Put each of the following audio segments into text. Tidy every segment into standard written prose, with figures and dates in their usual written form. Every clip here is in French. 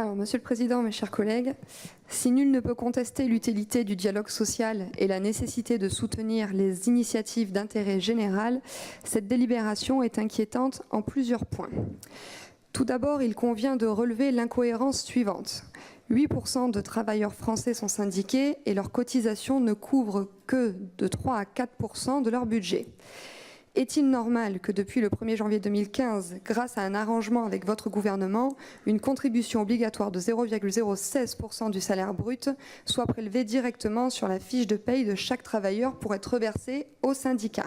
Alors, Monsieur le Président, mes chers collègues, si nul ne peut contester l'utilité du dialogue social et la nécessité de soutenir les initiatives d'intérêt général, cette délibération est inquiétante en plusieurs points. Tout d'abord, il convient de relever l'incohérence suivante. 8% de travailleurs français sont syndiqués et leurs cotisations ne couvrent que de 3 à 4% de leur budget. Est-il normal que depuis le 1er janvier 2015, grâce à un arrangement avec votre gouvernement, une contribution obligatoire de 0,016% du salaire brut soit prélevée directement sur la fiche de paye de chaque travailleur pour être reversée au syndicat?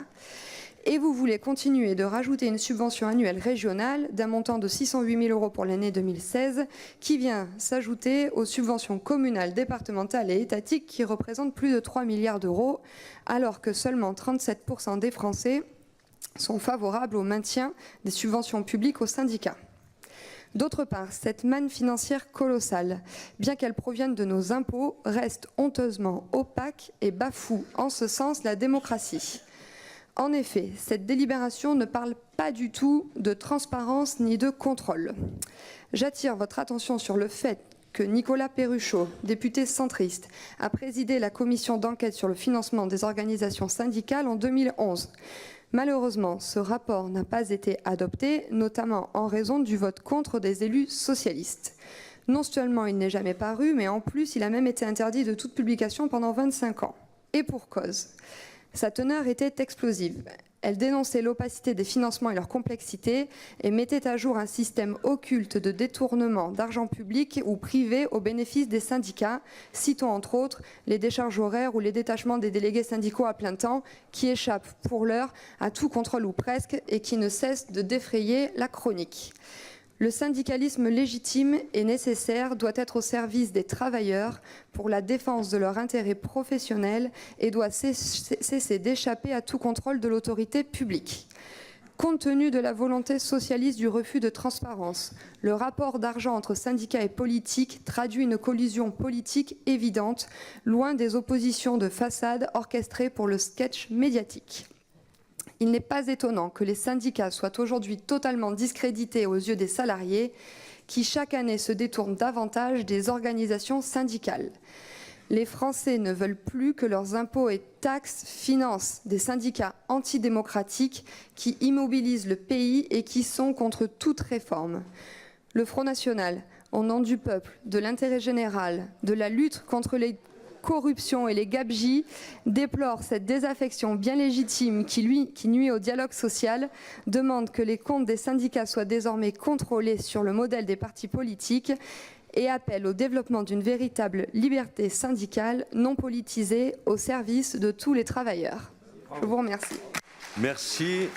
Et vous voulez continuer de rajouter une subvention annuelle régionale d'un montant de 608 000 € pour l'année 2016 qui vient s'ajouter aux subventions communales, départementales et étatiques qui représentent plus de 3 milliards d'euros, alors que seulement 37% des Français sont favorables au maintien des subventions publiques aux syndicats. D'autre part, cette manne financière colossale, bien qu'elle provienne de nos impôts, reste honteusement opaque et bafoue en ce sens la démocratie. En effet, cette délibération ne parle pas du tout de transparence ni de contrôle. J'attire votre attention sur le fait que Nicolas Perruchot, député centriste, a présidé la commission d'enquête sur le financement des organisations syndicales en 2011. Malheureusement, ce rapport n'a pas été adopté, notamment en raison du vote contre des élus socialistes. Non seulement il n'est jamais paru, mais en plus il a même été interdit de toute publication pendant 25 ans. Et pour cause. Sa teneur était explosive. Elle dénonçait l'opacité des financements et leur complexité et mettait à jour un système occulte de détournement d'argent public ou privé au bénéfice des syndicats, citons entre autres les décharges horaires ou les détachements des délégués syndicaux à plein temps qui échappent pour l'heure à tout contrôle ou presque et qui ne cessent de défrayer la chronique. Le syndicalisme légitime et nécessaire doit être au service des travailleurs pour la défense de leur intérêt professionnel et doit cesser d'échapper à tout contrôle de l'autorité publique. Compte tenu de la volonté socialiste du refus de transparence, le rapport d'argent entre syndicats et politiques traduit une collusion politique évidente, loin des oppositions de façade orchestrées pour le sketch médiatique. Il n'est pas étonnant que les syndicats soient aujourd'hui totalement discrédités aux yeux des salariés qui chaque année se détournent davantage des organisations syndicales. Les Français ne veulent plus que leurs impôts et taxes financent des syndicats antidémocratiques qui immobilisent le pays et qui sont contre toute réforme. Le Front National, au nom du peuple, de l'intérêt général, de la lutte contre les corruption et les gabegies, déplore cette désaffection bien légitime qui nuit au dialogue social, demande que les comptes des syndicats soient désormais contrôlés sur le modèle des partis politiques et appelle au développement d'une véritable liberté syndicale non politisée au service de tous les travailleurs. Je vous remercie. Merci.